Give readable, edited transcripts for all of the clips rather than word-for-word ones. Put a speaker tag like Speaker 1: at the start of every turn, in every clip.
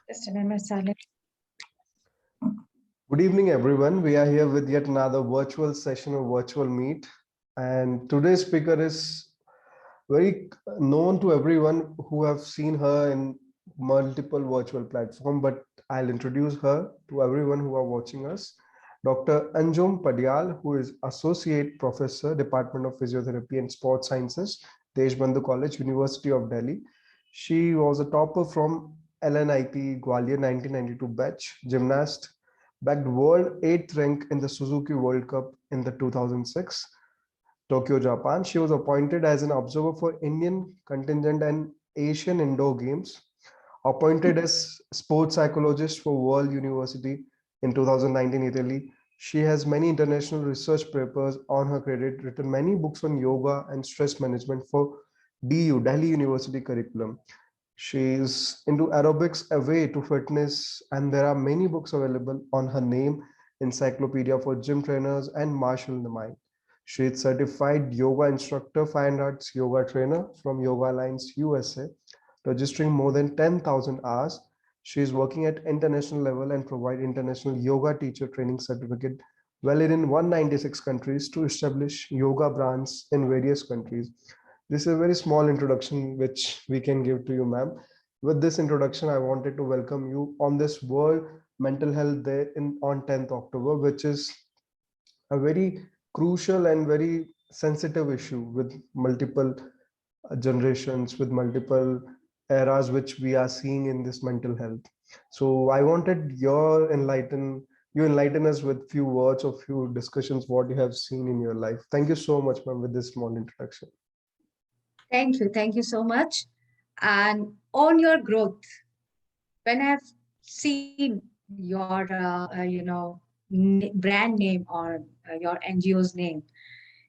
Speaker 1: Just remember silent.
Speaker 2: Good evening, everyone. We are here with yet another virtual session of virtual meet. And today's speaker is very known to everyone who have seen her in multiple virtual platforms, but I'll introduce her to everyone who are watching us. Dr. Anjum Padial, who is Associate Professor, Department of Physiotherapy and Sports Sciences, Deshbandhu College, University of Delhi. She was a topper from LNIP Gwalior 1992 batch, gymnast, bagged world 8th rank in the Suzuki World Cup in the 2006 Tokyo, Japan. She was appointed as an observer for Indian contingent and Asian Indoor Games, appointed as sports psychologist for World University in 2019 Italy. She has many international research papers on her credit, written many books on yoga and stress management for DU, Delhi University curriculum. She is into aerobics, away to fitness, and there are many books available on her name, encyclopedia for gym trainers and Marshall in the Mind. She is certified yoga instructor, fine arts yoga trainer from Yoga Alliance USA, registering more than 10,000 hours. She is working at international level and provide international yoga teacher training certificate valid in 196 countries to establish yoga brands in various countries. This is a very small introduction which we can give to you, ma'am. With this introduction, I wanted to welcome you on this World Mental Health Day on 10th October, which is a very crucial and very sensitive issue with multiple generations, with multiple eras which we are seeing in this mental health. So I wanted you enlighten us with few words or few discussions what you have seen in your life. Thank you so much, ma'am, with this small introduction.
Speaker 1: Thank you. Thank you so much. And on your growth, when I've seen your, brand name or your NGO's name,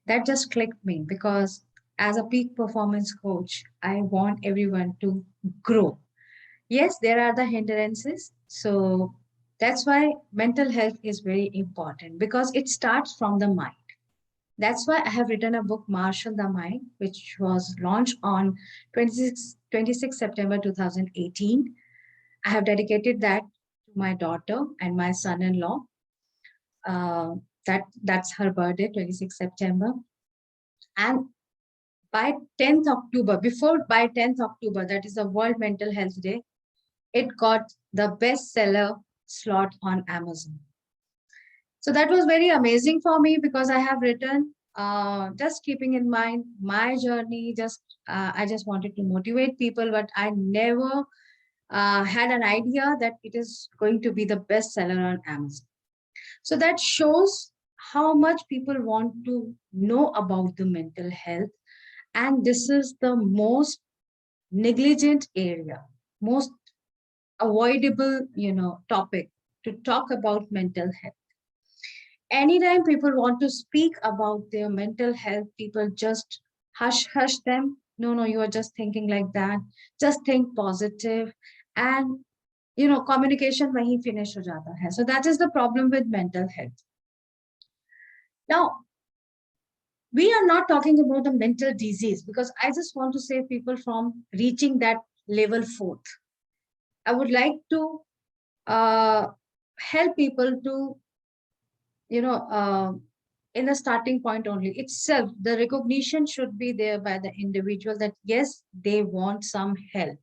Speaker 1: that just clicked me because as a peak performance coach, I want everyone to grow. Yes, there are the hindrances. So that's why mental health is very important because it starts from the mind. That's why I have written a book, Marshall the Mind, which was launched on 26 September 2018. I have dedicated that to my daughter and my son-in-law. That's her birthday, 26 September. And by 10th October, by 10th October, that is the World Mental Health Day, it got the bestseller slot on Amazon. So that was very amazing for me because I have written, just keeping in mind my journey. I just wanted to motivate people, but I never had an idea that it is going to be the bestseller on Amazon. So that shows how much people want to know about the mental health, and this is the most negligent area, most avoidable, topic to talk about mental health. Anytime people want to speak about their mental health, people just hush them. No, no, you are just thinking like that. Just think positive, and communication wahi finish ho jata hai. So that is the problem with mental health. Now, we are not talking about a mental disease because I just want to save people from reaching that level fourth. I would like to help people to you know, in the starting point only itself, the recognition should be there by the individual that yes, they want some help.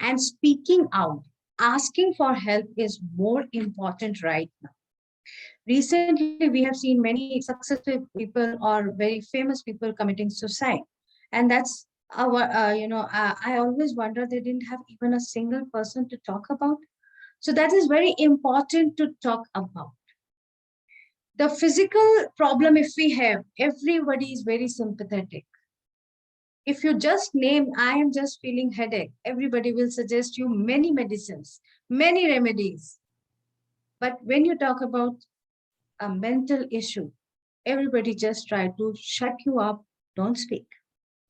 Speaker 1: And speaking out, asking for help is more important right now. Recently, we have seen many successful people or very famous people committing suicide. And that's I always wonder they didn't have even a single person to talk about. So that is very important to talk about. The physical problem, if we have, everybody is very sympathetic. If you just name, I am just feeling headache, everybody will suggest you many medicines, many remedies. But when you talk about a mental issue, everybody just try to shut you up, don't speak.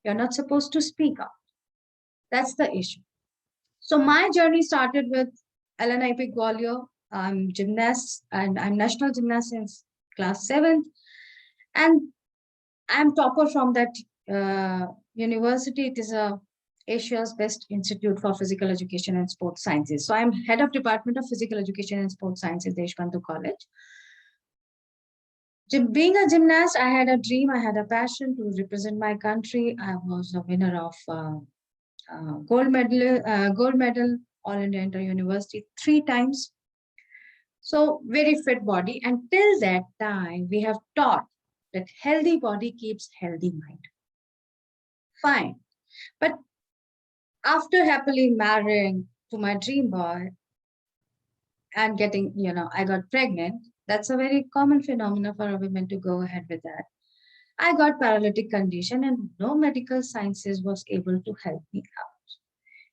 Speaker 1: You're not supposed to speak up. That's the issue. So my journey started with LNIP Gwalior. I'm gymnast and I'm national gymnast since class 7th. And I'm topper from that university. It is a Asia's best institute for physical education and sports sciences. So I'm head of Department of Physical Education and Sports Sciences, Deshbandhu College. Being a gymnast, I had a dream, I had a passion to represent my country. I was a winner of gold medal, All India Inter University 3 times. So very fit body. And till that time, we have taught that healthy body keeps healthy mind. Fine. But after happily marrying to my dream boy and getting, I got pregnant, that's a very common phenomenon for a woman to go ahead with that. I got paralytic condition and no medical sciences was able to help me out.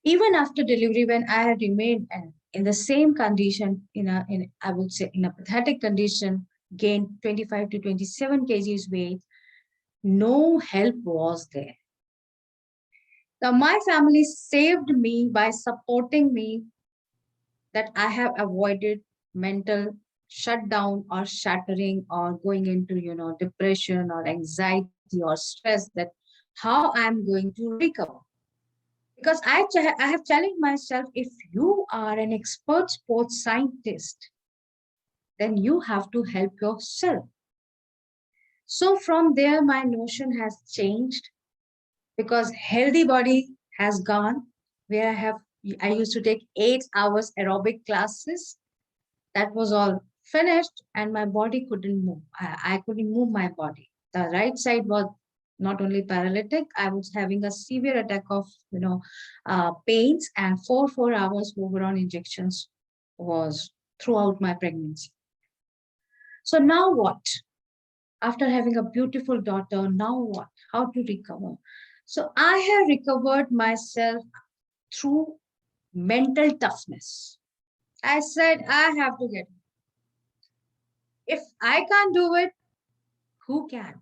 Speaker 1: Even after delivery, when I had remained in the same condition, I would say in a pathetic condition, gained 25 to 27 kgs weight, no help was there. Now, my family saved me by supporting me that I have avoided mental shutdown or shattering or going into, depression or anxiety or stress, that how I'm going to recover. Because I have challenged myself, if you are an expert sports scientist, then you have to help yourself. So from there, my notion has changed because healthy body has gone where I used to take 8 hours aerobic classes. That was all finished and my body couldn't move. I couldn't move my body. The right side was not only paralytic, I was having a severe attack of, pains, and 4 hours Overon injections was throughout my pregnancy. So now what? After having a beautiful daughter, now what? How to recover? So I have recovered myself through mental toughness. I said, I have to get it. If I can't do it, who can?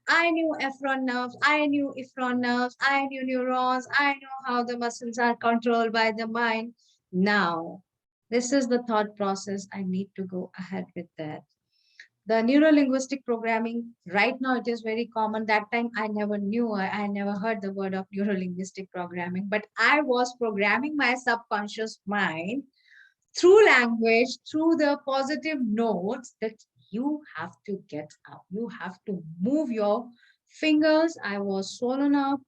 Speaker 1: I knew Efron nerves, I knew Ephron nerves, I knew neurons, I know how the muscles are controlled by the mind. Now, this is the thought process. I need to go ahead with that. The neuro-linguistic programming, right now it is very common. That time I never knew, I never heard the word of neuro-linguistic programming, but I was programming my subconscious mind through language, through the positive notes that you have to get up. You have to move your fingers. I was swollen up.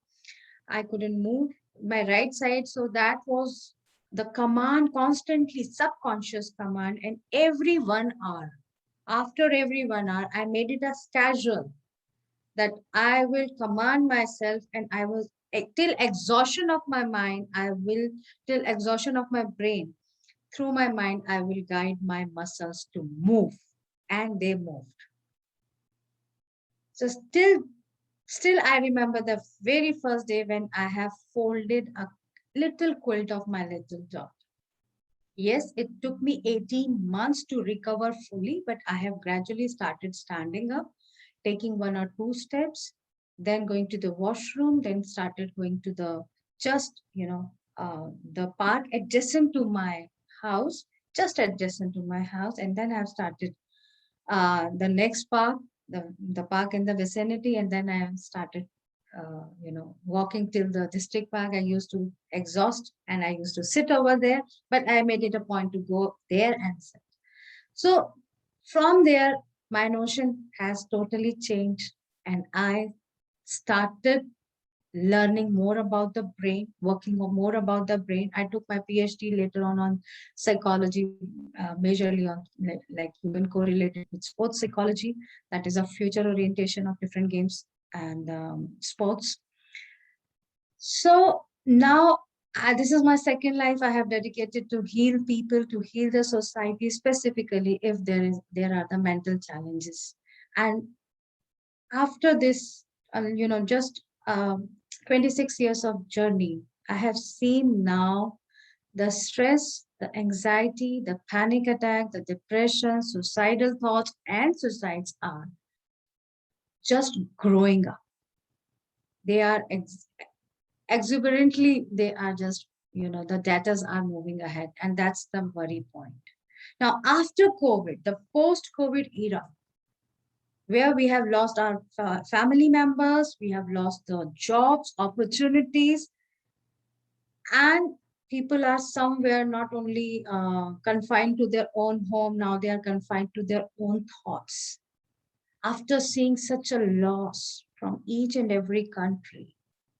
Speaker 1: I couldn't move my right side. So that was the command, constantly subconscious command. And every 1 hour, after every 1 hour, I made it as casual that I will command myself and I will, till exhaustion of my mind, till exhaustion of my brain, through my mind, I will guide my muscles to move. And they moved. So still I remember the very first day when I have folded a little quilt of my little daughter. Yes, it took me 18 months to recover fully, but I have gradually started standing up, taking 1 or 2 steps, then going to the washroom, then started going to the park adjacent to my house, just adjacent to my house. And then I've started the next park, the park in the vicinity. And then I have started walking till the district park. I used to exhaust and I used to sit over there, but I made it a point to go there and sit. So from there, my notion has totally changed and I started learning more about the brain, working more about the brain. I took my PhD later on psychology, majorly on like human correlated with sports psychology. That is a future orientation of different games and sports. So now this is my second life I have dedicated to heal people, to heal the society, specifically if there are the mental challenges. And after this, just 26 years of journey, I have seen now the stress, the anxiety, the panic attack, the depression, suicidal thoughts, and suicides are just growing up. They are exuberantly, they are just, the datas are moving ahead. And that's the worry point. Now, after COVID, the post-COVID era, where we have lost our family members, we have lost the jobs, opportunities, And people are somewhere not only confined to their own home, now they are confined to their own thoughts. After seeing such a loss from each and every country,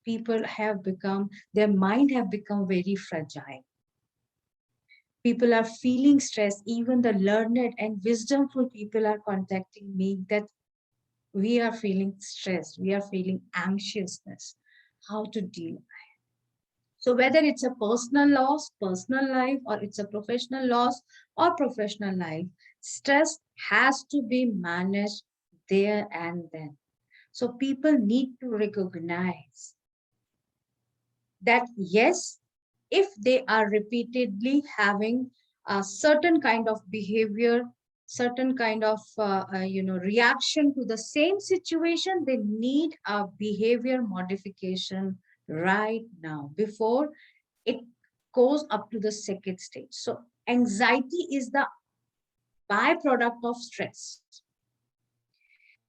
Speaker 1: people have become, their mind have become very fragile. People are feeling stress. Even the learned and wisdomful people are contacting me that we are feeling stressed, we are feeling anxiousness, how to deal. So whether it's a personal loss, personal life, or it's a professional loss or professional life, stress has to be managed there and then. So people need to recognize that yes, if they are repeatedly having a certain kind of behavior, certain kind of reaction to the same situation, they need a behavior modification right now before it goes up to the second stage. So anxiety is the byproduct of stress.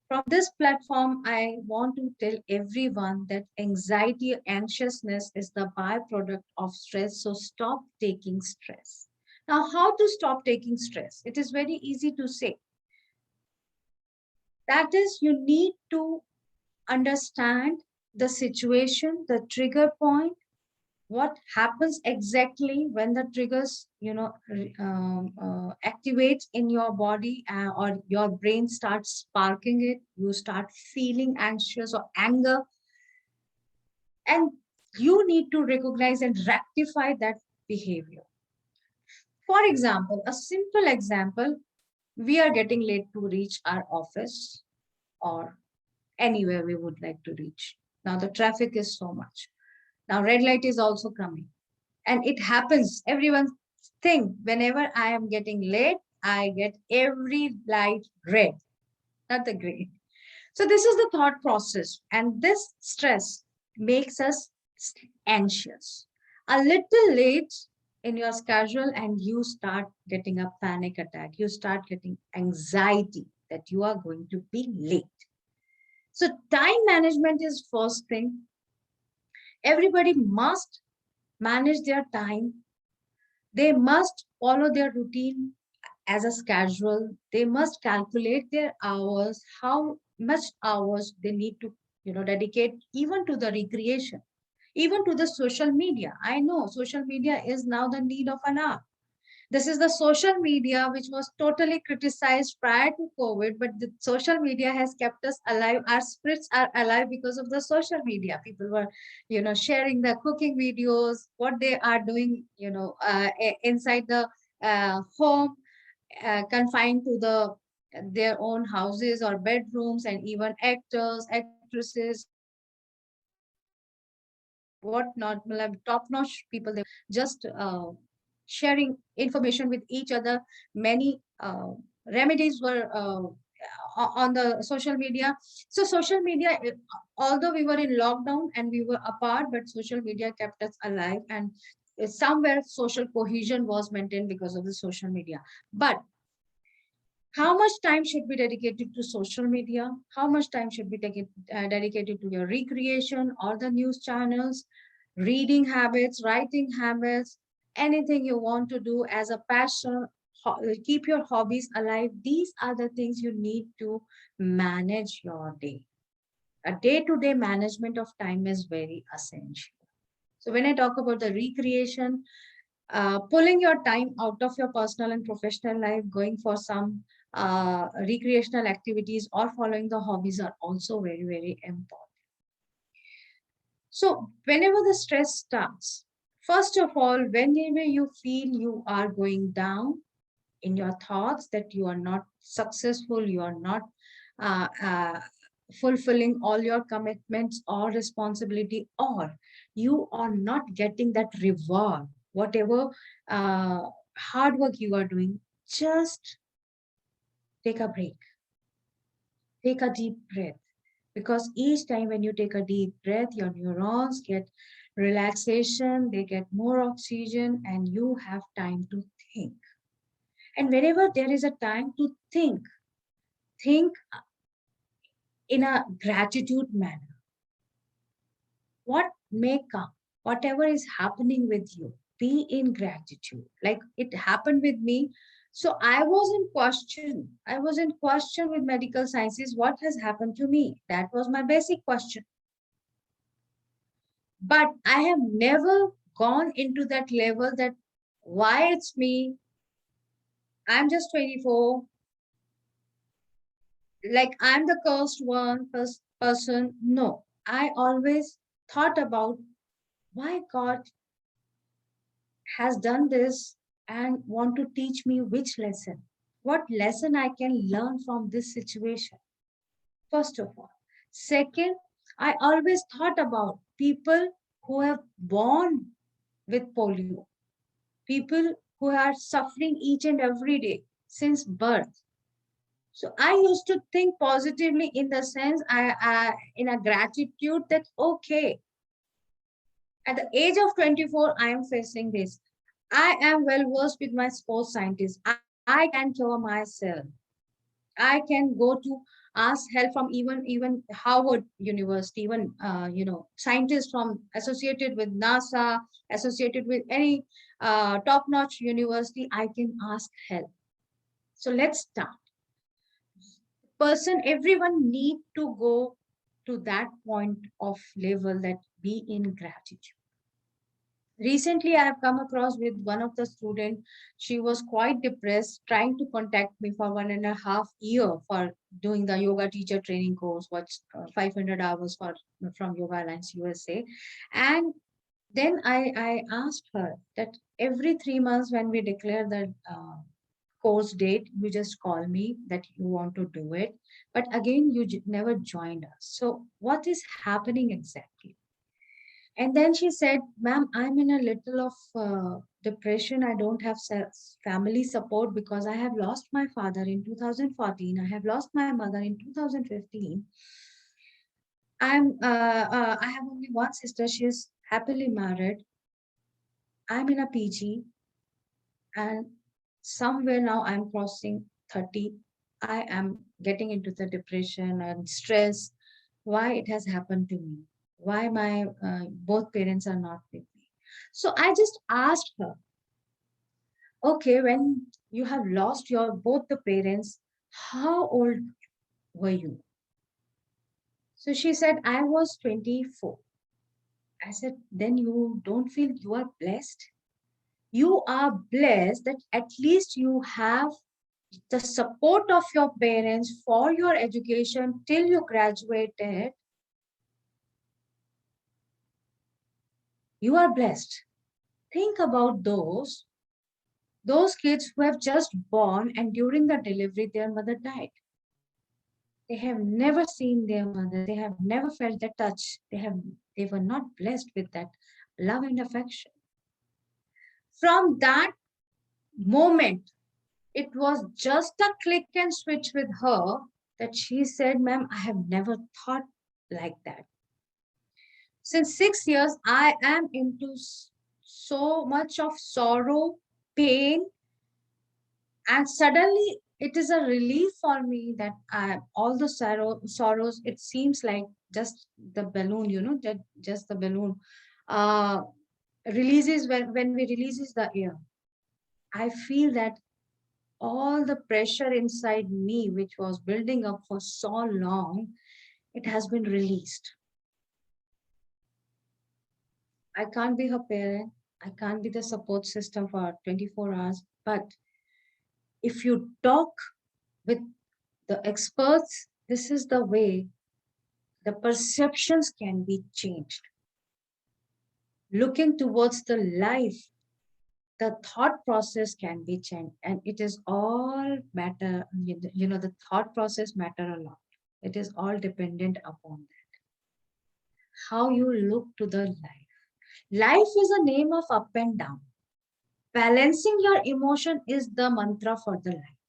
Speaker 1: From this platform, I want to tell everyone that anxiety, anxiousness is the byproduct of stress. So stop taking stress. Now, how to stop taking stress? It is very easy to say. That is, you need to understand the situation, the trigger point, what happens exactly when the triggers activates in your body, or your brain starts sparking it, you start feeling anxious or anger, and you need to recognize and rectify that behavior. For example, a simple example, we are getting late to reach our office or anywhere we would like to reach. Now the traffic is so much, now red light is also coming. And it happens, everyone think whenever I am getting late, I get every light red, not the gray. So this is the thought process. And this stress makes us anxious. A little late in your schedule and you start getting a panic attack. You start getting anxiety that you are going to be late. So time management is first thing. Everybody must manage their time. They must follow their routine as a schedule. They must calculate their hours, how much hours they need to, dedicate even to the recreation, even to the social media. I know social media is now the need of an hour. This is the social media which was totally criticized prior to COVID, but the social media has kept us alive. Our spirits are alive because of the social media. People were, sharing the cooking videos, what they are doing, inside the home, confined to their own houses or bedrooms, and even actors, actresses, whatnot, top-notch people, they just sharing information with each other. Many remedies were on the social media. So social media, although we were in lockdown and we were apart, but social media kept us alive, and somewhere social cohesion was maintained because of the social media. But how much time should be dedicated to social media? How much time should be dedicated to your recreation or the news channels, reading habits, writing habits, anything you want to do as a passion, keep your hobbies alive? These are the things you need to manage your day. A day-to-day management of time is very essential. So when I talk about the recreation, pulling your time out of your personal and professional life, going for some recreational activities or following the hobbies are also very, very important. So whenever the stress starts, first of all, whenever you feel you are going down in your thoughts, that you are not successful, you are not uh, uh, fulfilling all your commitments or responsibility, or you are not getting that reward, whatever hard work you are doing, just take a break, take a deep breath. Because each time when you take a deep breath, your neurons get relaxation, they get more oxygen, and you have time to think. And whenever there is a time to think in a gratitude manner. What may come? whatever is happening with you, be in gratitude. Like it happened with me. So I was in question. I was in question with medical sciences. What has happened to me? That was my basic question. But I have never gone into that level that why it's me. I'm just 24. Like I'm the cursed one, first person. No, I always thought about why God has done this and want to teach me which lesson. What lesson I can learn from this situation, first of all. Second, I always thought about people who have born with polio, people who are suffering each and every day since birth. So I used to think positively in the sense in a gratitude that okay, at the age of 24, I am facing this. I am well versed with my sports scientists. I can cure myself. I can go to ask help from even Harvard University, even scientists from associated with NASA, associated with any top-notch university. I can ask help. So let's start. Everyone need to go to that point of level that be in gratitude. Recently, I have come across with one of the student. She was quite depressed, trying to contact me for 1.5 year for doing the yoga teacher training course, what's 500 hours for from Yoga Alliance USA. And then I asked her that every 3 months when we declare the course date, you just call me that you want to do it. But again, you never joined us. So what is happening exactly? And then she said, ma'am, I'm in a little of depression. I don't have family support because I have lost my father in 2014. I have lost my mother in 2015. I have only one sister. She is happily married. I'm in a PG and somewhere now I'm crossing 30. I am getting into the depression and stress. Why it has happened to me? Why my both parents are not with me? So I just asked her, okay, when you have lost your both the parents, how old were you? So she said, I was 24. I said, then you don't feel you are blessed? You are blessed that at least you have the support of your parents for your education till you graduated. You are blessed. Think about those kids who have just born and during the delivery their mother died. They have never seen their mother. They have never felt the touch. They were not blessed with that love and affection. From that moment, it was just a click and switch with her that she said, ma'am, I have never thought like that. Since 6 years, I am into so much of sorrow, pain, and suddenly it is a relief for me that all the sorrows, it seems like just the balloon, that just the balloon uh, releases when we releases the air. I feel that all the pressure inside me, which was building up for so long, it has been released. I can't be her parent. I can't be the support system for 24 hours. But if you talk with the experts, this is the way the perceptions can be changed. Looking towards the life, the thought process can be changed. And it is all matter, the thought process matter a lot. It is all dependent upon that. How you look to the life. Life is a name of up and down. Balancing your emotion is the mantra for the life.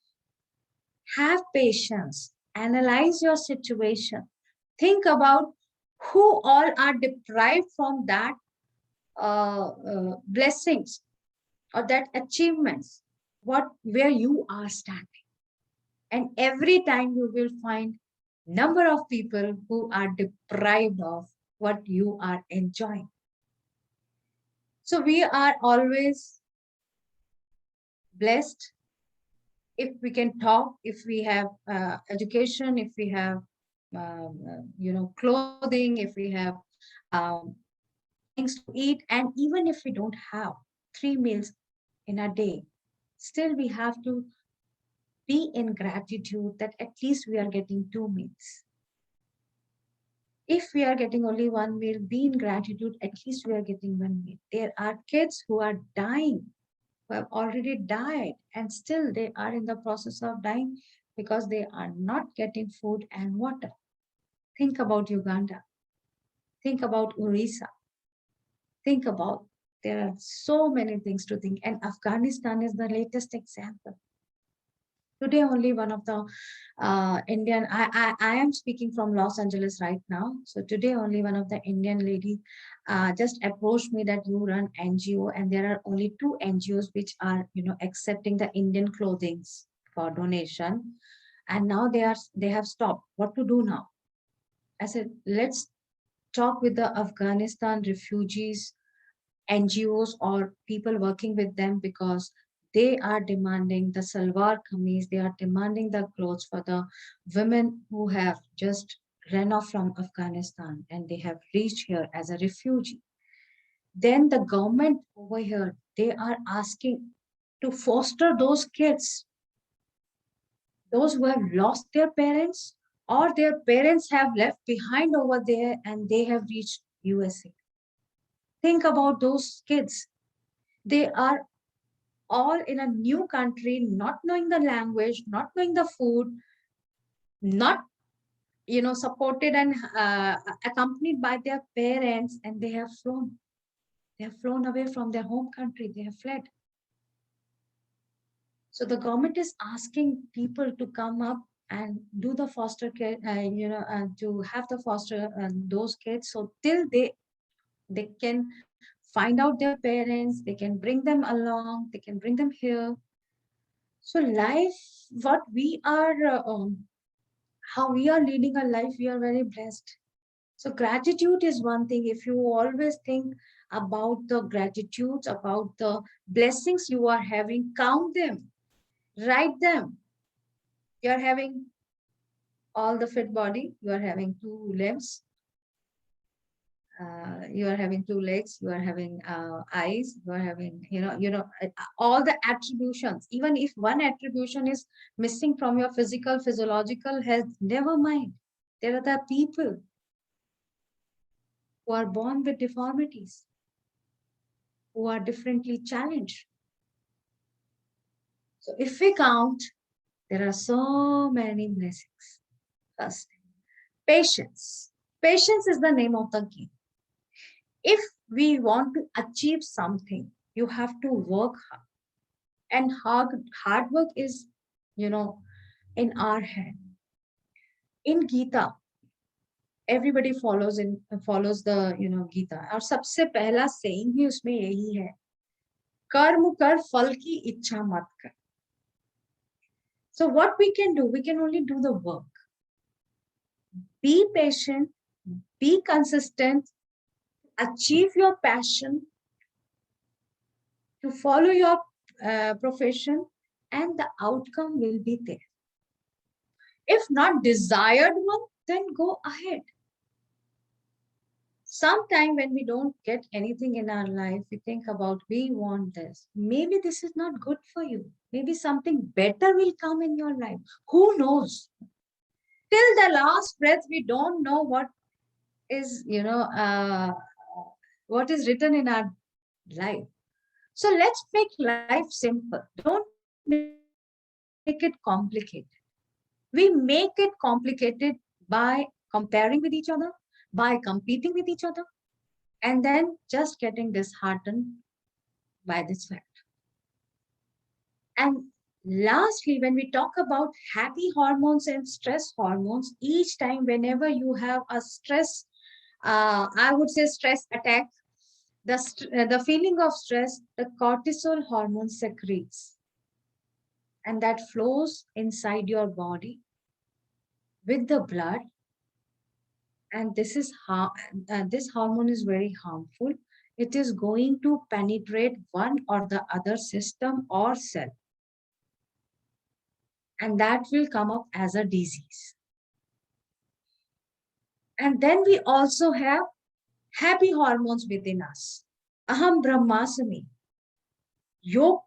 Speaker 1: Have patience. Analyze your situation. Think about who all are deprived from that blessings or that achievements, where you are standing. And every time you will find number of people who are deprived of what you are enjoying. So we are always blessed if we can talk, if we have education, if we have, clothing, if we have um, things to eat, and even if we don't have 3 meals in a day, still we have to be in gratitude that at least we are getting 2 meals. If we are getting only 1 meal, be in gratitude, at least we are getting 1 meal. There are kids who are dying, who have already died, and still they are in the process of dying because they are not getting food and water. Think about Uganda. Think about Orissa. Think about, there are so many things to think. And Afghanistan is the latest example. Today, only one of the Indian, I am speaking from Los Angeles right now. So today, only one of the Indian lady just approached me that you run NGO, and there are only 2 NGOs which are, accepting the Indian clothings for donation. And now they have stopped. What to do now? I said, let's talk with the Afghanistan refugees, NGOs, or people working with them, because they are demanding the salwar kameez, they are demanding the clothes for the women who have just ran off from Afghanistan and they have reached here as a refugee. Then the government over here, they are asking to foster those kids, those who have lost their parents or their parents have left behind over there and they have reached USA. Think about those kids. They are all in a new country, not knowing the language, not knowing the food, not supported and accompanied by their parents, and they have flown. They have flown away from their home country. They have fled. So the government is asking people to come up and do the foster care, to have the foster those kids, so till they can find out their parents, they can bring them along, they can bring them here. So life, what we are, how we are leading a life, we are very blessed. So gratitude is one thing. If you always think about the gratitudes, about the blessings you are having, count them, write them. You are having all the fit body. You are having 2 limbs. You are having 2 legs. You are having eyes. You are having, all the attributions. Even if one attribution is missing from your physical, physiological health, never mind. There are the people who are born with deformities, who are differently challenged. So if we count, there are so many blessings. First, patience. Patience is the name of the game. If we want to achieve something, you have to work hard. And hard work is, in our hand. In Gita, everybody follows the Gita. और सबसे पहला saying ही उसमें यही है, कर्म कर फल की इच्छा मत कर. So what we can do, we can only do the work. Be patient, be consistent, achieve your passion, to follow your profession, and the outcome will be there. If not desired one, then go ahead. Sometime when we don't get anything in our life, we think about, we want this. Maybe this is not good for you. Maybe something better will come in your life. Who knows? Till the last breath, we don't know what is, what is written in our life. So let's make life simple. Don't make it complicated. We make it complicated by comparing with each other, by competing with each other, and then just getting disheartened by this fact. And lastly, when we talk about happy hormones and stress hormones, each time whenever you have a stress, I would say stress attack, the feeling of stress, the cortisol hormone secretes, and that flows inside your body with the blood. And this hormone is very harmful. it is going to penetrate one or the other system or cell. And that will come up as a disease. And then we also have happy hormones within us. Aham Brahmasmi. Yoga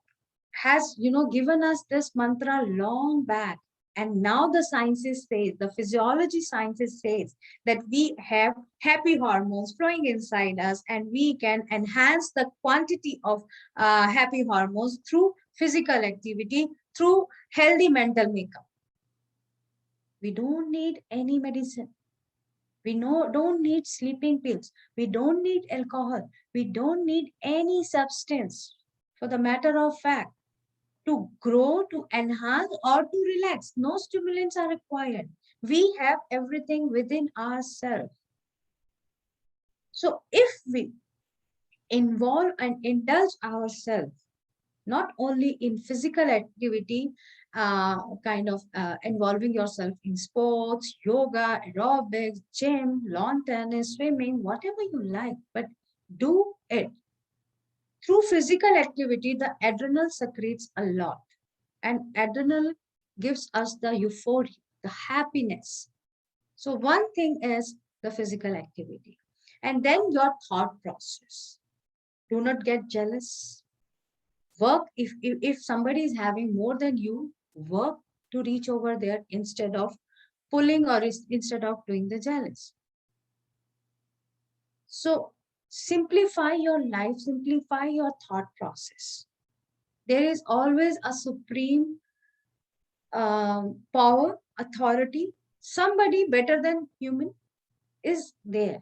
Speaker 1: has, given us this mantra long back. And now the sciences say, the physiology sciences says that we have happy hormones flowing inside us, and we can enhance the quantity of happy hormones through physical activity, through healthy mental makeup. We don't need any medicine. We don't need sleeping pills. We don't need alcohol. We don't need any substance. For the matter of fact, to grow, to enhance, or to relax, no stimulants are required. We have everything within ourselves. So if we involve and indulge ourselves, not only in physical activity, involving yourself in sports, yoga, aerobics, gym, lawn tennis, swimming, whatever you like, but do it. Through physical activity, the adrenal secretes a lot, and adrenal gives us the euphoria, the happiness. So one thing is the physical activity, and then your thought process. Do not get jealous. Work, if somebody is having more than you, work to reach over there instead of pulling, or instead of doing the jealous. So simplify your life, simplify your thought process. There is always a supreme power, authority, somebody better than human is there.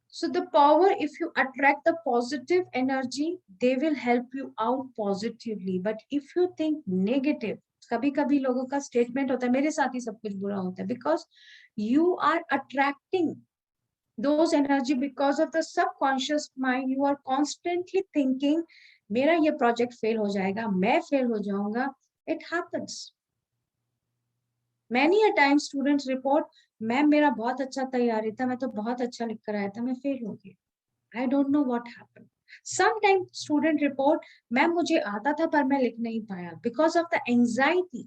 Speaker 1: So the power, if you attract the positive energy, they will help you out positively. But if you think negative, कभी कभी लोगों का statement होता है मेरे साथ ही सब कुछ बुरा होता है, because you are attracting those energy because of the subconscious mind. You are constantly thinking मेरा ये project fail हो जाएगा, मैं fail हो जाऊंगा. It happens. Many a time students report, ma'am मेरा बहुत अच्छा तैयारी था, मैं तो बहुत अच्छा लिख कर आया था, मैं फेल हो गया. I don't know what happened. Sometimes student report, ma'am मुझे आता था पर मैं लिख नहीं पाया, because of the anxiety.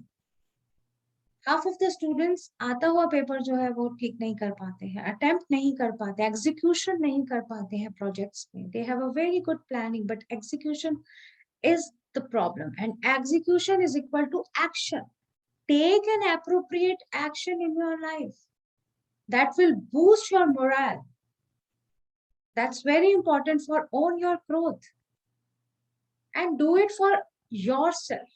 Speaker 1: Half of the students आता हुआ पेपर जो है वो ठीक नहीं कर पाते हैं, attempt नहीं कर पाते, execution नहीं कर पाते हैं projects में. They have a very good planning, but execution is the problem, and execution is equal to action. Take an appropriate action in your life that will boost your morale. That's very important for own your growth, and do it for yourself.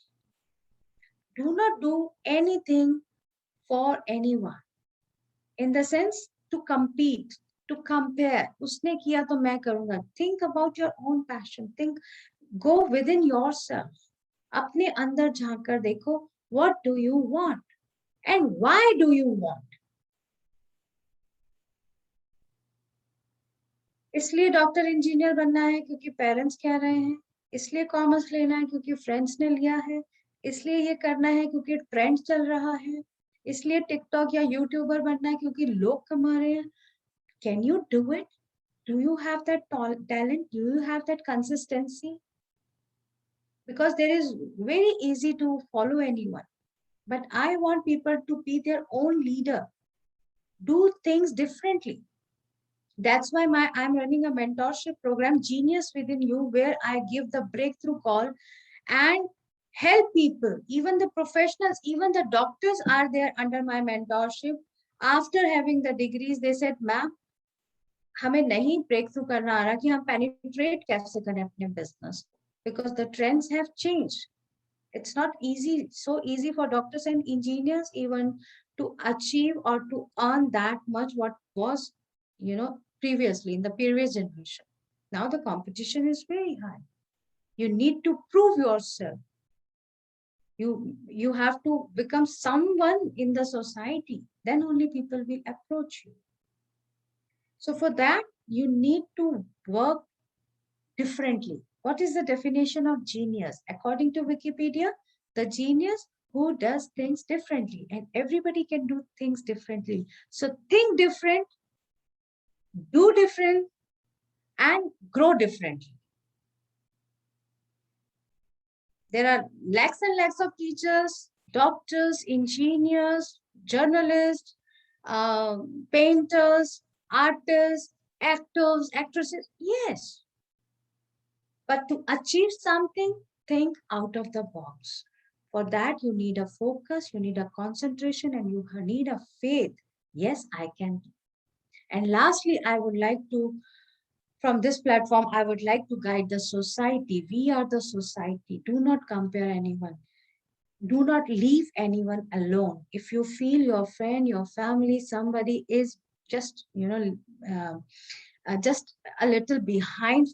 Speaker 1: Do not do anything for anyone, in the sense to compete, to compare. Usne kiya to main karunga. Think about your own passion. Go within yourself. अपने अंदर झांक कर देखो, what do you want and why do you want? इसलिए doctor engineer बनना है क्योंकि parents कह रहे हैं, इसलिए कॉमर्स लेना है क्योंकि फ्रेंड्स ने लिया है, इसलिए ये करना है क्योंकि ट्रेंड चल रहा है, इसलिए टिकटॉक या यूट्यूबर बनना है क्योंकि लोग कमा रहे हैं. Can you do it? Do you have that talent? Do you have that consistency? Because there is very easy to follow anyone, but I want people to be their own leader, do things differently. That's why I'm running a mentorship program, Genius Within You, where I give the breakthrough call and help people, even the professionals, even the doctors are there under my mentorship. After having the degrees, they said, ma'am, हमें नहीं breakthrough करना आ रहा कि हम penetrate कैसे करें अपने business, because the trends have changed. It's not so easy for doctors and engineers even to achieve or to earn that much what was, previously in the previous generation. Now the competition is very high. You need to prove yourself. You have to become someone in the society. Then only people will approach you. So for that, you need to work differently. What is the definition of genius? According to Wikipedia, the genius who does things differently, and everybody can do things differently. So think different, do different, and grow differently. There are lakhs and lakhs of teachers, doctors, engineers, journalists, painters, artists, actors, actresses. Yes, but to achieve something, think out of the box. For that, you need a focus, you need a concentration, and you need a faith. Yes, I can. And lastly, I would like to, from this platform, I would like to guide the society. We are the society. Do not compare anyone. Do not leave anyone alone. If you feel your friend, your family, somebody is just, uh, just a little behind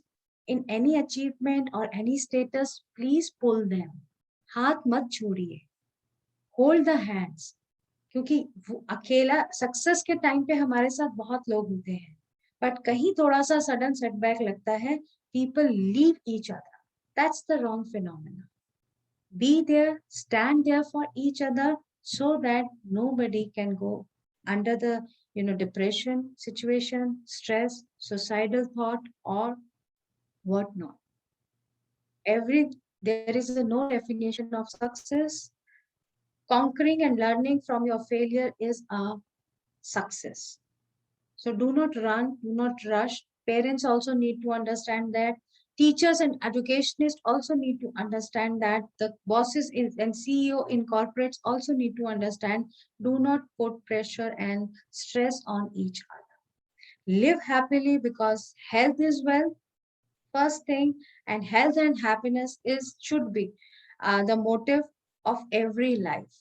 Speaker 1: in any achievement or any status, please pull them. हाथ मत छोड़िए, hold the hands. क्योंकि वो अकेला success के time पे हमारे साथ बहुत लोग होते हैं, बट कहीं थोड़ा सा सडन सेटबैक लगता है, people leave each other. That's the wrong phenomenon. Be there, stand there for each other, so that nobody can go under the depression situation, stress, suicidal thought, or whatnot. There is a no definition of success. Conquering and learning from your failure is a success. So do not run, do not rush. Parents also need to understand that. Teachers and educationists also need to understand that. The bosses and CEO in corporates also need to understand. Do not put pressure and stress on each other. Live happily, because health is wealth, first thing, and health and happiness is should be the motive of every life.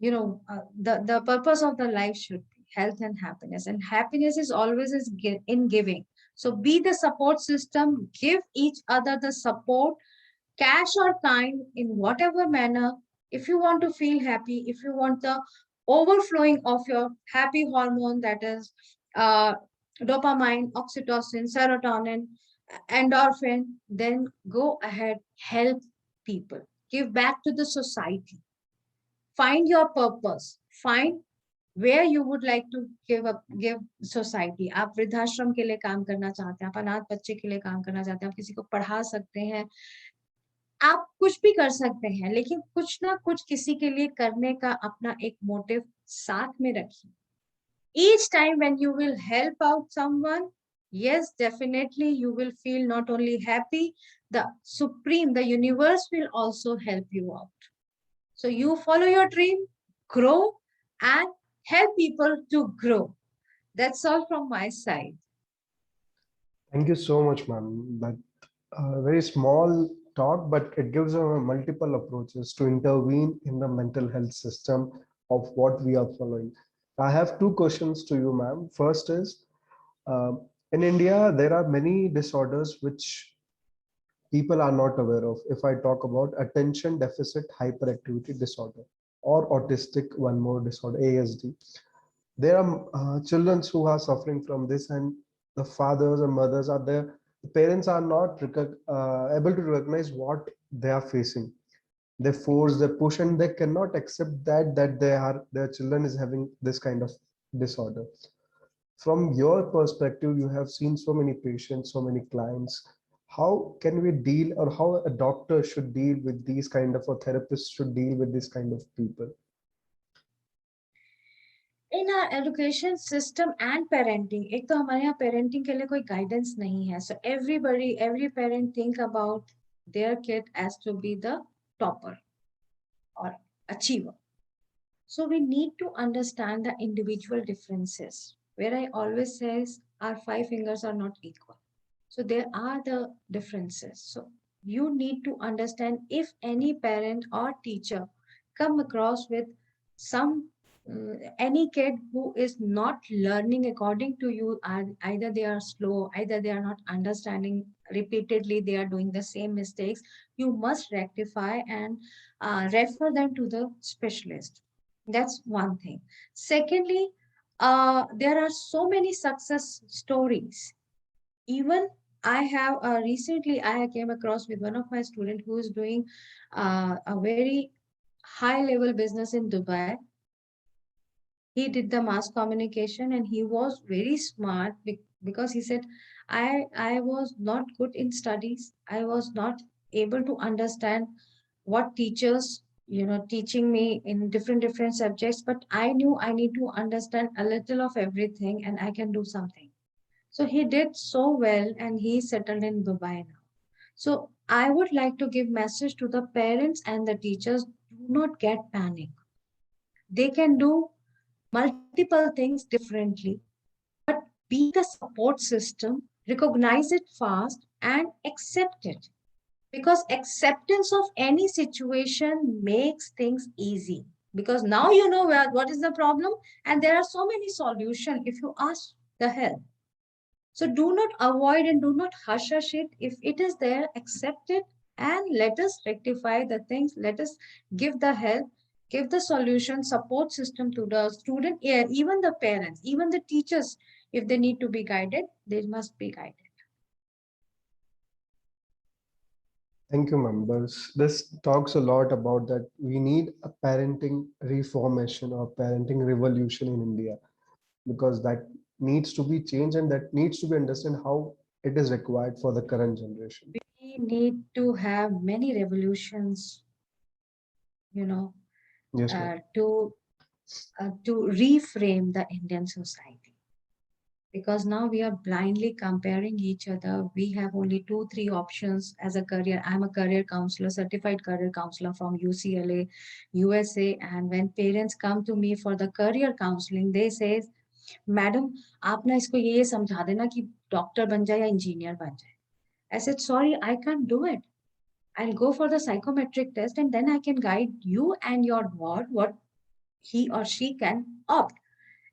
Speaker 1: The purpose of the life should be health and happiness, and happiness is always in giving. So be the support system, give each other the support, cash or time, in whatever manner. If you want to feel happy, if you want the overflowing of your happy hormone, that is uh, dopamine, oxytocin, serotonin, endorphin, then go ahead, help people, give back to the society, find your purpose, find where you would like to give society. आप वृद्धाश्रम के लिए काम करना चाहते हैं, आप अनाथ बच्चे के लिए काम करना चाहते हैं, आप किसी को पढ़ा सकते हैं, आप कुछ भी कर सकते हैं, लेकिन कुछ ना कुछ किसी के लिए करने का अपना एक मोटिव साथ में रखिए. Each time when you will help out someone, yes, definitely you will feel not only happy, the supreme, the universe will also help you out. So you follow your dream, grow, and help people to grow. That's all from my side.
Speaker 2: Thank you so much, ma'am. That very small talk, but it gives multiple approaches to intervene in the mental health system of what we are following. I have two questions to you, ma'am. First is, uh, in India, there are many disorders which people are not aware of. If I talk about attention deficit hyperactivity disorder or autistic one more disorder, ASD, there are children who are suffering from this, and the fathers and mothers are there. The parents are not able to recognize what they are facing. They force, they push, and they cannot accept that their children is having this kind of disorder. From your perspective, you have seen so many patients, so many clients. How can we deal, or how a doctor should deal with these kind of, or therapist should deal with this kind of people?
Speaker 1: In our education system and parenting, एक तो हमारे यहाँ parenting के लिए कोई guidance नहीं है. So every parent think about their kid as to be the topper or achiever. So we need to understand the individual differences. Where I always says our five fingers are not equal. So there are the differences. So you need to understand, if any parent or teacher come across with some any kid who is not learning according to you, either they are slow, either they are not understanding, repeatedly they are doing the same mistakes, you must rectify and refer them to the specialist. That's one thing. Secondly, there are so many success stories. Even I have recently I came across with one of my student who is doing a very high level business in Dubai. He did the mass communication and he was very smart because he said, I was not good in studies. I was not able to understand what teachers, teaching me in different subjects, but I knew I need to understand a little of everything and I can do something. So he did so well and he settled in Dubai now. So I would like to give message to the parents and the teachers, do not get panic. They can do multiple things differently, but be the support system, recognize it fast and accept it. Because acceptance of any situation makes things easy. Because now you know what is the problem, and there are so many solutions if you ask the help. So do not avoid and do not hush it. If it is there, accept it and let us rectify the things. Let us give the help, give the solution, support system to the student, yeah, even the parents, even the teachers. If they need to be guided, they must be guided.
Speaker 2: Thank you, members. This talks a lot about that we need a parenting reformation or parenting revolution in India, because that needs to be changed and that needs to be understand how it is required for the current generation.
Speaker 1: We need to have many revolutions, you know,
Speaker 2: Yes, ma'am.
Speaker 1: to reframe the Indian society. Because now we are blindly comparing each other. We have only two, three options as a career. I'm a career counselor, certified career counselor from UCLA, USA. And when parents come to me for the career counseling, they say, Madam, आप ना इसको ये समझा देना कि doctor बन जाए या इंजीनियर बन जाए. I said, sorry, I can't do it. I'll go for the psychometric test and then I can guide you and your ward what he or she can opt.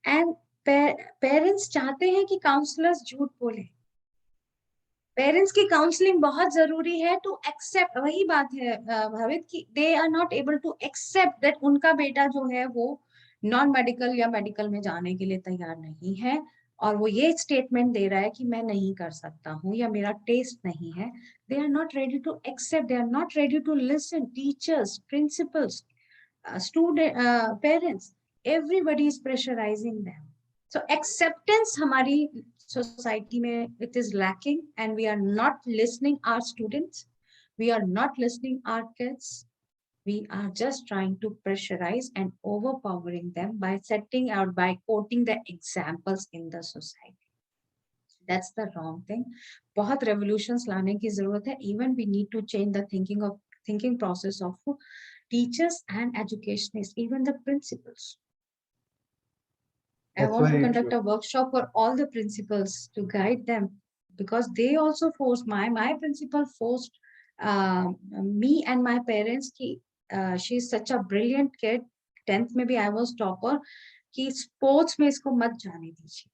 Speaker 1: And parents चाहते हैं कि counsellors झूठ बोले. Parents की counselling बहुत जरूरी है to accept. वही बात है भावित कि they are not able to accept that उनका बेटा जो है वो नॉन मेडिकल या मेडिकल में जाने के लिए तैयार नहीं है और वो ये स्टेटमेंट दे रहा है कि मैं नहीं कर सकता हूँ या मेरा टेस्ट नहीं है. They are not ready to accept. They are not ready to listen. Teachers, principals, student, parents, everybody is pressurizing them. So acceptance हमारी society में it is lacking and we are not listening our students. We are not listening our kids. We are just trying to pressurize and overpowering them by setting out, by quoting the examples in the society. That's the wrong thing. बहुत revolutions लाने की जरूरत है. Even we need to change the thinking process of teachers and educationists, even the principals. I
Speaker 2: That's
Speaker 1: want to
Speaker 2: very
Speaker 1: conduct
Speaker 2: true.
Speaker 1: a workshop for all the principals to guide them because they also forced my principal forced me and my parents ki she's such a brilliant kid. 10th maybe I was topper कि sports में इसको मत जाने दीजिए.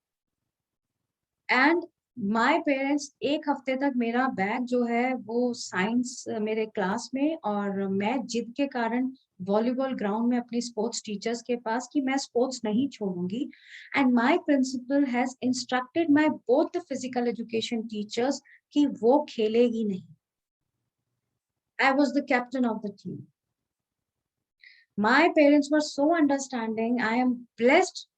Speaker 1: And my parents एक हफ्ते तक मेरा बैग जो है वो साइंस मेरे क्लास में और मैं जिद के कारण वॉलीबॉल ग्राउंड में अपनी स्पोर्ट्स टीचर्स के पास कि मैं स्पोर्ट्स नहीं छोड़ूंगी. And my principal has instructed my both the physical education teachers कि वो खेलेगी नहीं. I was the captain of the team. My parents were so understanding. I am blessed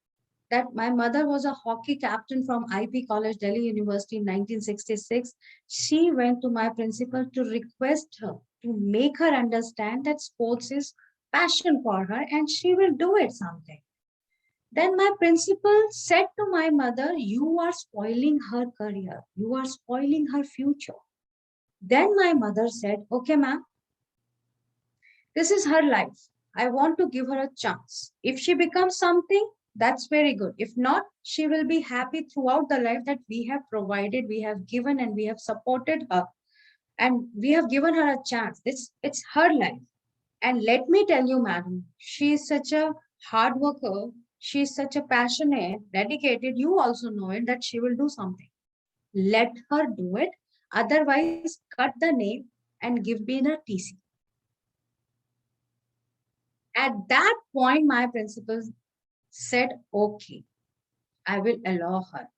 Speaker 1: that my mother was a hockey captain from IP College, Delhi University in 1966. She went to my principal to request her, to make her understand that sports is passion for her and she will do it someday. Then my principal said to my mother, you are spoiling her career. You are spoiling her future. Then my mother said, okay, ma'am, this is her life. I want to give her a chance. If she becomes something, that's very good. If not, she will be happy throughout the life that we have provided, we have given, and we have supported her. And we have given her a chance. It's her life. And let me tell you, madam, she is such a hard worker. She is such a passionate, dedicated. You also know it that she will do something. Let her do it. Otherwise, cut the name and give me the TC. At that point, my principal said, okay, I will allow her.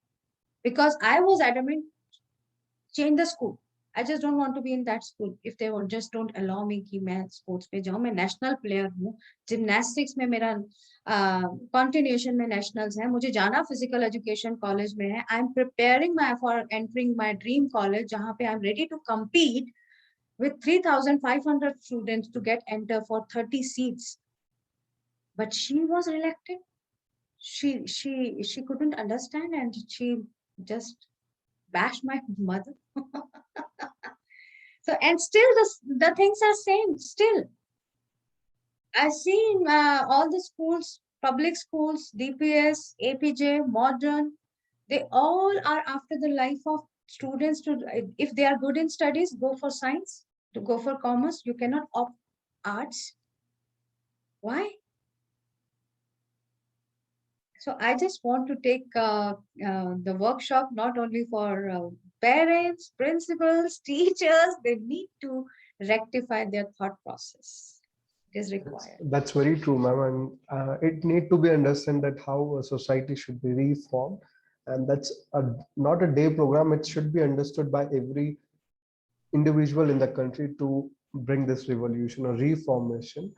Speaker 1: Because I was adamant, change the school. I just don't want to be in that school if they just don't allow me कि मैं sports पे जाऊँ. मैं national player हूँ. Gymnastics में मेरा continuation में nationals है. मुझे जाना physical education college में है. I'm preparing for entering my dream college जहाँ पे I'm ready to compete with 3,500 students to get enter for 30 seats. But she was elected. She couldn't understand and she just bashed my mother. So, and still the things are same still. I see in all the schools, public schools, DPS, APJ, modern, they all are after the life of students to, if they are good in studies, go for science, to go for commerce. You cannot opt arts. Why? So I just want to take the workshop not only for parents, principals, teachers, they need to rectify their thought process. It is required.
Speaker 2: That's very true, ma'am. And it need to be understood that how a society should be reformed. And that's not a day program. It should be understood by every individual in the country to bring this revolution or reformation.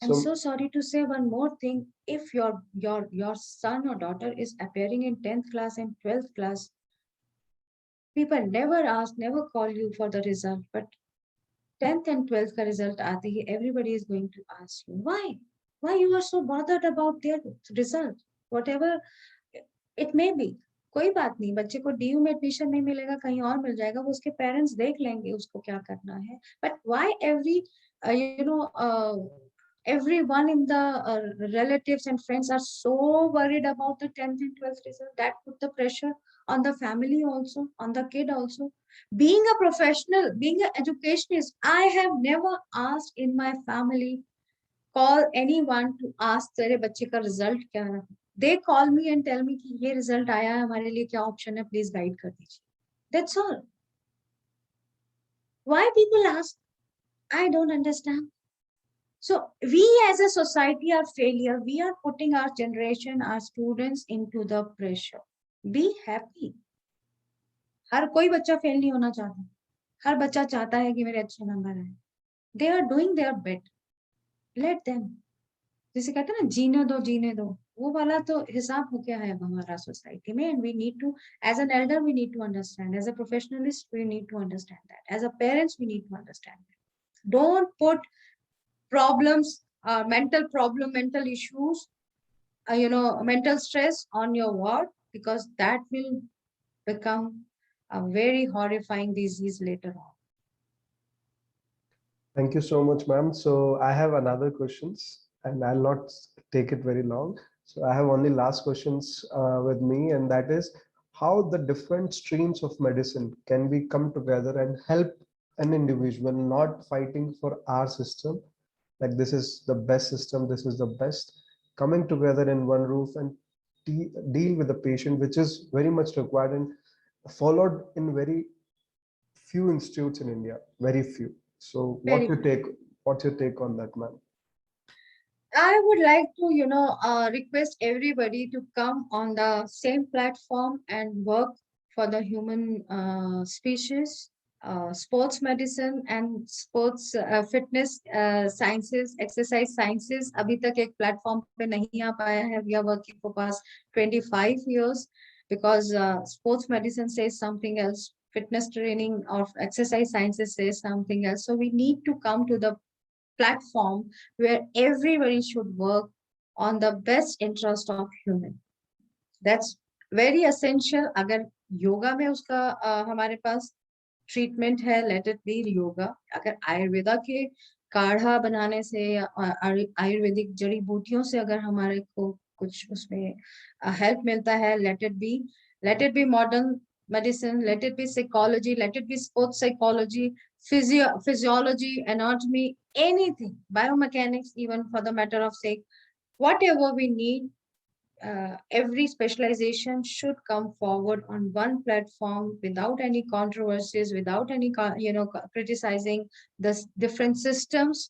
Speaker 1: I'm so sorry to say one more thing. If your son or daughter is appearing in 10th class and 12th class, people never ask, never call you for the result. But 10th and 12th ka result aate hi, everybody is going to ask you, why? Why you are so bothered about their result? Whatever it may be. कोई बात नहीं, बच्चे को DU में admission नहीं मिलेगा, कहीं और मिल जाएगा, वो उसके पेरेंट्स देख लेंगे उसको क्या करना है. But why everyone in the relatives and friends are so worried about the 10th and 12th result? That put the pressure on the family also, on the kid also. Being a professional, being an educationist, I have never asked in my family, call anyone to ask तेरे बच्चे का result क्या है. They call me and tell me कि ये result आया है, हमारे लिए क्या option है, please guide कर दीजिए. That's all. Why people ask? I don't understand. So we as a society are failure. We are putting our generation, our students into the pressure. Be happy. हर कोई बच्चा फेल नहीं होना चाहता. हर बच्चा चाहता है कि मेरे अच्छे नंबर आए. They are doing their best. Let them. जैसे कहते हैं ना, जीने दो, वो वाला तो हिसाब हो गया है अब हमारा सोसाइटी में. And we need to, as an elder, we need to understand. As a professionalist, we need to understand that. As a parents, we need to understand that. Don't put problems, mental issues, mental stress on your ward, because that will become a very horrifying disease later on.
Speaker 2: Thank you so much, ma'am. So I have another questions and I'll not take it very long. So I have only last questions with me, and that is how the different streams of medicine can we come together and help an individual, not fighting for our system, like this is the best system, this is the best, coming together in one roof and deal with the patient, which is very much required and followed in very few institutes in India, very few. So what's your take on that, ma'am?
Speaker 1: I would like to, request everybody to come on the same platform and work for the human species. Sports medicine and sports fitness sciences, exercise sciences अभी तक एक platform पे नहीं आ पाया है. We are working for past 25 years because sports medicine says something else, fitness training of exercise sciences says something else. So we need to come to the platform where everybody should work on the best interest of human. That's very essential. अगर योगा में उसका हमारे पास treatment है, let it be yoga. अगर आयुर्वेदा के काढ़ा बनाने से या आयुर्वेदिक जड़ी बूटियों से अगर हमारे को कुछ उसमें हेल्प मिलता है, let it be modern medicine, let it be psychology, let it be sports psychology, physiology, anatomy, anything, biomechanics, even for the matter of sake, whatever we need, every specialization should come forward on one platform without any controversies, without any, criticizing the different systems,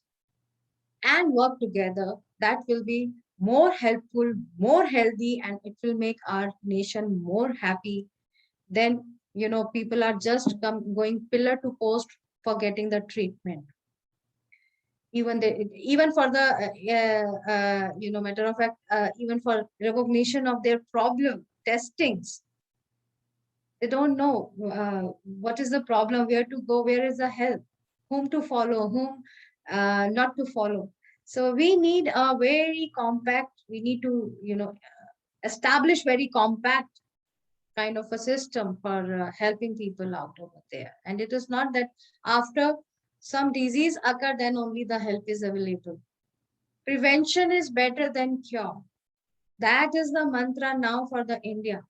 Speaker 1: and work together. That will be more helpful, more healthy, and it will make our nation more happy. Then people are just going pillar to post for getting the treatment. Even for the matter of fact, even for recognition of their problem testings, they don't know what is the problem, where to go, where is the help, whom to follow, whom not to follow. So we need a very compact, we need to establish very compact kind of a system for helping people out over there. And it is not that after some disease occur, then only the help is available. Prevention is better than cure. That is the mantra now for the India.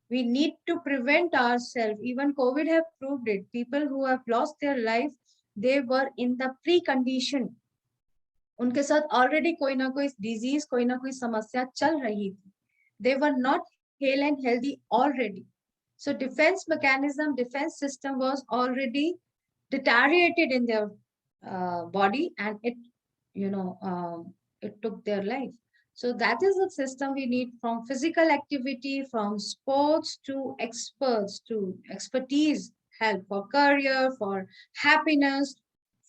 Speaker 1: We need to prevent ourselves. Even COVID have proved it. People who have lost their life, they were in the precondition. उनके साथ already कोई ना कोई disease, कोई ना कोई समस्या चल रही थी. They were not hale and healthy already. So defense mechanism, defense system was already deteriorated in their body, and it took their life. So that is the system we need, from physical activity, from sports to experts to expertise, help for career, for happiness,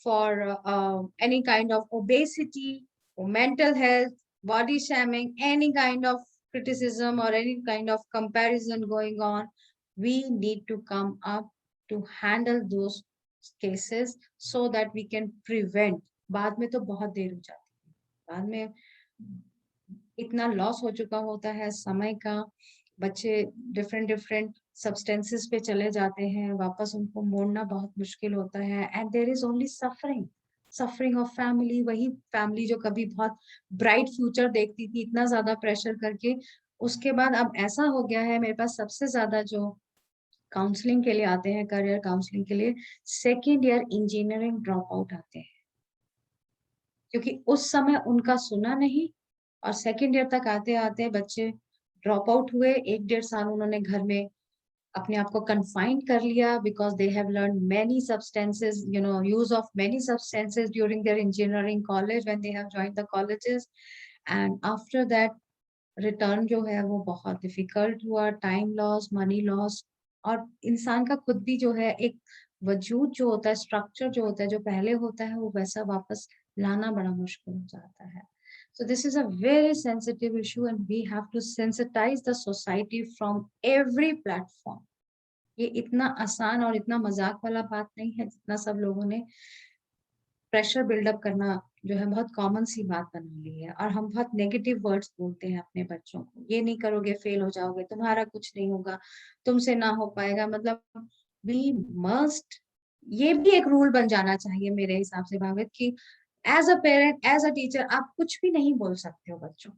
Speaker 1: for any kind of obesity, or mental health, body shaming, any kind of criticism or any kind of comparison going on. We need to come up to handle those cases so that we can prevent. बाद में तो बहुत देर हो जाती है, बाद में इतना लॉस हो चुका होता है समय का, बच्चे डिफरेंट सब्सटेंसेस पे चले जाते हैं, वापस उनको मोड़ना बहुत मुश्किल होता है. And there is only suffering of family. वही फैमिली जो कभी बहुत ब्राइट फ्यूचर देखती थी, इतना ज्यादा प्रेशर करके, उसके बाद अब ऐसा हो गया है. मेरे पास सबसे ज्यादा जो काउंसलिंग के लिए आते हैं, करियर काउंसलिंग के लिए, second year engineering drop out आते हैं, क्योंकि उस समय उनका सुना नहीं. और सेकेंड ईयर तक आते आते बच्चे ड्रॉप आउट हुए. 1-1.5 साल उन्होंने घर में अपने आप को कन्फाइंड कर लिया, because they have learn many substances, use of many substances during their engineering college when they have joined the colleges. And after that return जो है वो बहुत डिफिकल्ट हुआ. टाइम लॉस, मनी लॉस, और इंसान का खुद भी जो है एक वजूद जो होता है, स्ट्रक्चर जो होता है, जो पहले होता है, वो वैसा वापस लाना बड़ा मुश्किल हो जाता है. So this is a very sensitive issue, and we have to sensitize the society from every platform. ये इतना आसान और इतना मजाक वाला बात नहीं है, जितना सब लोगों ने प्रेशर बिल्डअप करना जो है बहुत कॉमन सी बात बना ली है. और हम बहुत नेगेटिव वर्ड्स बोलते हैं अपने बच्चों को, ये नहीं करोगे फेल हो जाओगे, तुम्हारा कुछ नहीं होगा, तुमसे ना हो पाएगा. मतलब we must, ये भी एक रूल बन जाना चाहिए मेरे हिसाब से भावित, कि as a parent, as a teacher, आप कुछ भी नहीं बोल सकते हो बच्चों.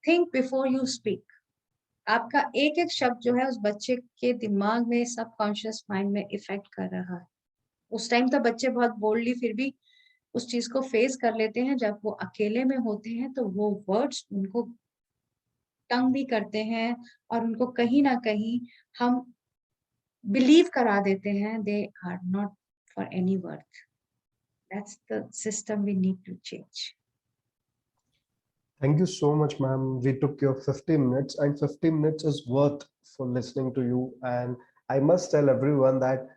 Speaker 1: Think before you speak. आपका एक एक शब्द जो है उस बच्चे के दिमाग में, सबकॉन्शियस माइंड में इफेक्ट कर रहा है. उस टाइम तो बच्चे बहुत बोल्डली फिर भी उस चीज को फेस कर लेते हैं. जब वो अकेले में होते हैं तो वो वर्ड्स उनको तंग भी करते हैं, और उनको कहीं ना कहीं हम बिलीव करा देते हैं they are not for any worth. That's the system we need to change.
Speaker 2: Thank you so much, ma'am. We took your 50 minutes, and 50 minutes is worth for listening to you. And I must tell everyone that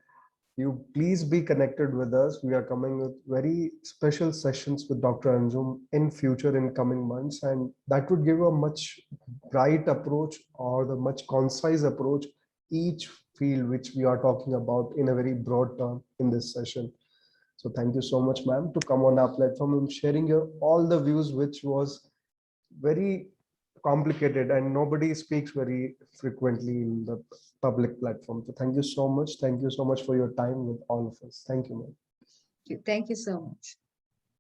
Speaker 2: you please be connected with us. We are coming with very special sessions with Dr. Anjum in future, in coming months, and that would give a much bright approach, or the much concise approach, each field which we are talking about in a very broad term in this session. So thank you so much, ma'am, to come on our platform and sharing your all the views, which was very complicated and nobody speaks very frequently in the public platform. So thank you so much. Thank you so much for your time with all of us. Thank you, ma'am.
Speaker 1: Thank you so much.